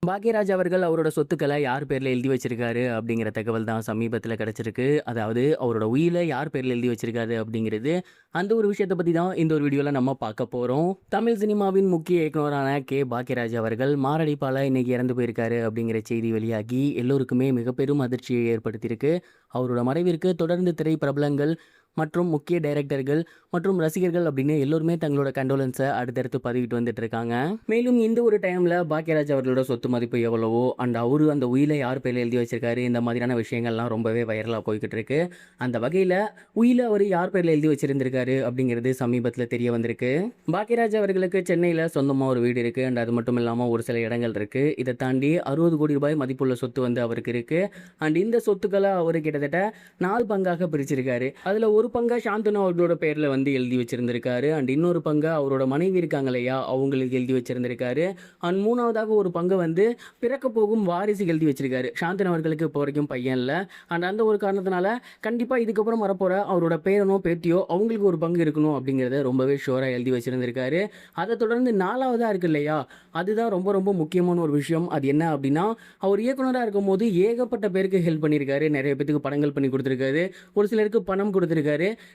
பாக்யராஜ் அவர்கள் அவரோட சொத்துக்களை யார் பேர்ல எழுதி வச்சிருக்காரு அப்படிங்கிற தகவல் தான் சமீபத்தில் கிடைச்சிருக்கு. அதாவது அவரோட உயிரை யார் பேர்ல எழுதி வச்சிருக்காரு அப்படிங்கிறது, அந்த ஒரு விஷயத்தை பற்றி தான் இந்த ஒரு வீடியோவில் நம்ம பார்க்க போகிறோம். தமிழ் சினிமாவின் முக்கிய இயக்குனரான கே பாக்யராஜ் அவர்கள் மாரடைப்பால் இன்னைக்கு இறந்து போயிருக்காரு அப்படிங்கிற செய்தி வெளியாகி எல்லோருக்குமே மிக பெரும் அதிர்ச்சியை ஏற்படுத்தியிருக்கு. அவரோட மறைவிற்கு தொடர்ந்து திரை பிரபலங்கள் மற்றும் முக்கிய டைரக்டர்கள் மற்றும் ரசிகர்கள் அப்படின்னு எல்லோருமே தங்களோட கண்டோலன்ஸை அடுத்தடுத்து பதிவிட்டு வந்துட்டு இருக்காங்க. மேலும் இந்த ஒரு டைமில் பாக்யராஜ் அவர்களோட சொத்து மதிப்பு எவ்வளவோ அண்ட் அவரு அந்த உயிலை யார் பேரில் எழுதி வச்சிருக்காரு, இந்த மாதிரியான விஷயங்கள்லாம் ரொம்பவே வைரலாக போய்கிட்டு இருக்கு. அந்த வகையில் உயிலை அவர் யார் பேரில் எழுதி வச்சிருந்திருக்காரு அப்படிங்கிறது சமீபத்தில் தெரிய வந்திருக்கு. பாக்யராஜ் அவர்களுக்கு சென்னையில் சொந்தமாக ஒரு வீடு இருக்குது அண்ட் அது மட்டும் இல்லாமல் ஒரு சில இடங்கள் இருக்குது. இதை தாண்டி 60 கோடி ரூபாய் மதிப்புள்ள சொத்து வந்து அவருக்கு இருக்குது. அண்ட் இந்த சொத்துக்களை அவர் கிட்டத்தட்ட 4 பங்காக பிரிச்சிருக்காரு. அதில் ஒரு பங்கா சாந்தனு அவர்களோட பேரில் வந்து எழுதி வச்சிருந்திருக்காரு அண்ட் இன்னொரு பங்கை அவரோட மனைவி இருக்காங்க இல்லையா, அவங்களுக்கு எழுதி வச்சிருந்திருக்காரு. அண்ட் மூணாவதாக ஒரு பங்கை வந்து பிறக்க போகும் வாரிசு எழுதி வச்சிருக்காரு. சாந்தனு அவர்களுக்கு இப்போ வரைக்கும் பையன் இல்லை அண்ட் அந்த ஒரு காரணத்தினால கண்டிப்பாக இதுக்கப்புறம் வரப்போகிற அவரோட பேரனோ பேத்தியோ அவங்களுக்கு ஒரு பங்கு இருக்கணும் அப்படிங்கிறத ரொம்பவே ஷோராக எழுதி வச்சிருந்திருக்காரு. அதை தொடர்ந்து 4வதாக இருக்கு இல்லையா, அதுதான் ரொம்ப ரொம்ப முக்கியமான ஒரு விஷயம். அது என்ன அப்படின்னா, அவர் இயக்குனராக இருக்கும் போது ஏகப்பட்ட பேருக்கு ஹெல்ப் பண்ணியிருக்காரு. நிறைய பேருக்கு படங்கள் பண்ணி கொடுத்துருக்காரு, ஒரு சிலருக்கு பணம் கொடுத்துருக்காரு,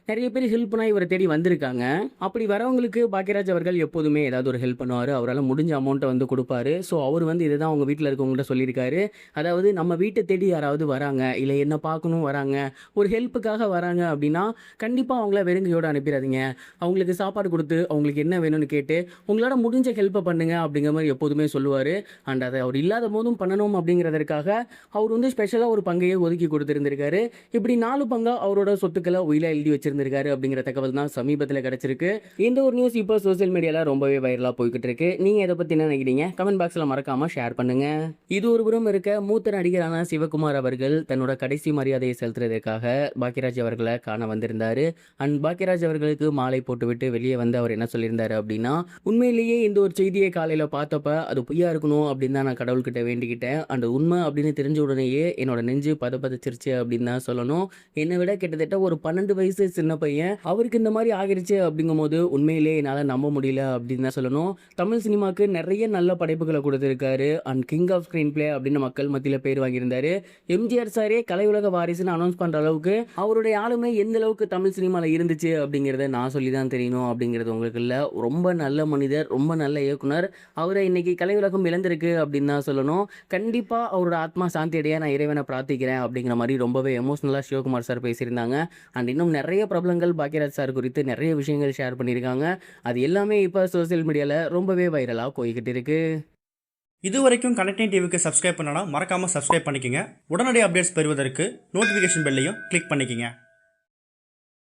நிறைய பேர் ஹெல்ப் பண்ணா இவரை தேடி வந்திருக்காங்க. அப்படி வரவங்களுக்கு பாக்யராஜ் அவர்கள் எப்போதுமே ஏதாவது ஒரு ஹெல்ப் பண்ணுவார். அவரால் முடிஞ்ச அமௌண்ட்டை வந்து கொடுப்பாரு. ஸோ அவர் வந்து இதை தான் அவங்க வீட்டில் இருக்கவங்கள்ட்ட சொல்லியிருக்காரு. அதாவது நம்ம வீட்டை தேடி யாராவது வராங்க, இல்லை என்ன பார்க்கணும் வராங்க, ஒரு ஹெல்ப்புக்காக வராங்க அப்படின்னா கண்டிப்பாக அவங்கள வெறுங்கையோடு அனுப்பிடாதீங்க. அவங்களுக்கு சாப்பாடு கொடுத்து அவங்களுக்கு என்ன வேணும்னு கேட்டு உங்களால் முடிஞ்ச ஹெல்ப்பை பண்ணுங்க அப்படிங்கிற மாதிரி எப்போதுமே சொல்லுவார். அண்ட் அதை அவர் இல்லாத போதும் பண்ணணும் அப்படிங்கிறதற்காக அவர் வந்து ஸ்பெஷலாக ஒரு பங்கையே ஒதுக்கி கொடுத்துருந்துருக்காரு. இப்படி 4 பங்கா அவரோட சொத்துக்களை உயில எழுதி வச்சிருந்திருக்காரு அப்படிங்கிற தகவல் தான் சமீபத்தில் கிடைச்சிருக்கு. இந்த ஒரு நியூஸ் இப்போ சோசியல் மீடியாவில் ரொம்பவே வைரலாக போய்கிட்டு இருக்கு. நீங்கள் இதை பற்றி என்ன நினைக்கிறீங்க? கமெண்ட் பாக்ஸில் மறக்காமல் ஷேர் பண்ணுங்க. இது ஒரு புறம் இருக்க, மூத்த நடிகரான சிவகுமார் அவர்கள் தன்னோட கடைசி மரியாதையை செலுத்துறதுக்காக பாக்யராஜ் அவர்களை காண வந்திருந்தாரு. அண்ட் பாக்யராஜ் அவர்களுக்கு மாலை போட்டுவிட்டு வெளியே வந்து அவர் என்ன சொல்லியிருந்தாரு அப்படின்னா, உண்மையிலேயே இந்த ஒரு செய்தியை காலையில் பார்த்தப்ப அது பொய்யா இருக்கணும் அப்படின்னு தான் நான் கடவுள்கிட்ட வேண்டிக்கிட்டேன். அண்ட் உண்மை அப்படின்னு தெரிஞ்ச உடனேயே என்னோட நெஞ்சு பதப்பதச்சிருச்சு அப்படின்னு தான் சொல்லணும். என்னை விட கிட்டத்தட்ட ஒரு 12 வயசு சின்ன பையன், அவருக்கு இந்த மாதிரி ஆகிருச்சு அப்படிங்கும் போது உண்மையிலே என்னால் நம்ப முடியல அப்படின்னு தான் சொல்லணும். தமிழ் சினிமாவுக்கு நிறைய நல்ல படைப்புகளை கொடுத்துருக்காரு and king of screenplay அப்படின்னு மக்கள் மத்தியில் பேர் வாங்கியிருந்தாரு. எம்ஜிஆர் சாரே கலை உலக வாரிசுன்னு அனௌன்ஸ் பண்ணுற அளவுக்கு அவருடைய ஆளுமை எந்த அளவுக்கு தமிழ் சினிமாவில் இருந்துச்சு அப்படிங்கிறத நான் சொல்லி தான் தெரியணும் அப்படிங்கிறது உங்களுக்கு இல்லை. ரொம்ப நல்ல மனிதர், ரொம்ப நல்ல இயக்குனர். அவரை இன்னைக்கு கலை உலகம் இழந்திருக்கு அப்படின்னு தான் சொல்லணும். கண்டிப்பாக அவரோட ஆத்மா சாந்தி அடைய நான் இறைவனை பிரார்த்திக்கிறேன் அப்படிங்கிற மாதிரி ரொம்பவே எமோஷனலாக சிவகுமார் சார் பேசியிருந்தாங்க. அண்ட் இன்னும் நிறைய பிரபலங்கள் பாக்யராஜ் சார் குறித்து நிறைய விஷயங்கள் ஷேர் பண்ணியிருக்காங்க. அது எல்லாமே இப்போ சோசியல் மீடியாவில் ரொம்பவே வைரலாக போய்கிட்டு இருக்கு. இது வரைக்கும் கனெக்டிங் டிவிக்கு சப்ஸ்கிரைப் பண்ணனா மறக்காமல் சப்ஸ்கிரைப் பண்ணிக்கங்க. உடனடி அப்டேட்ஸ் பெறுவதற்கு நோட்டிஃபிகேஷன் பெல்லையும் கிளிக் பண்ணிக்கங்க.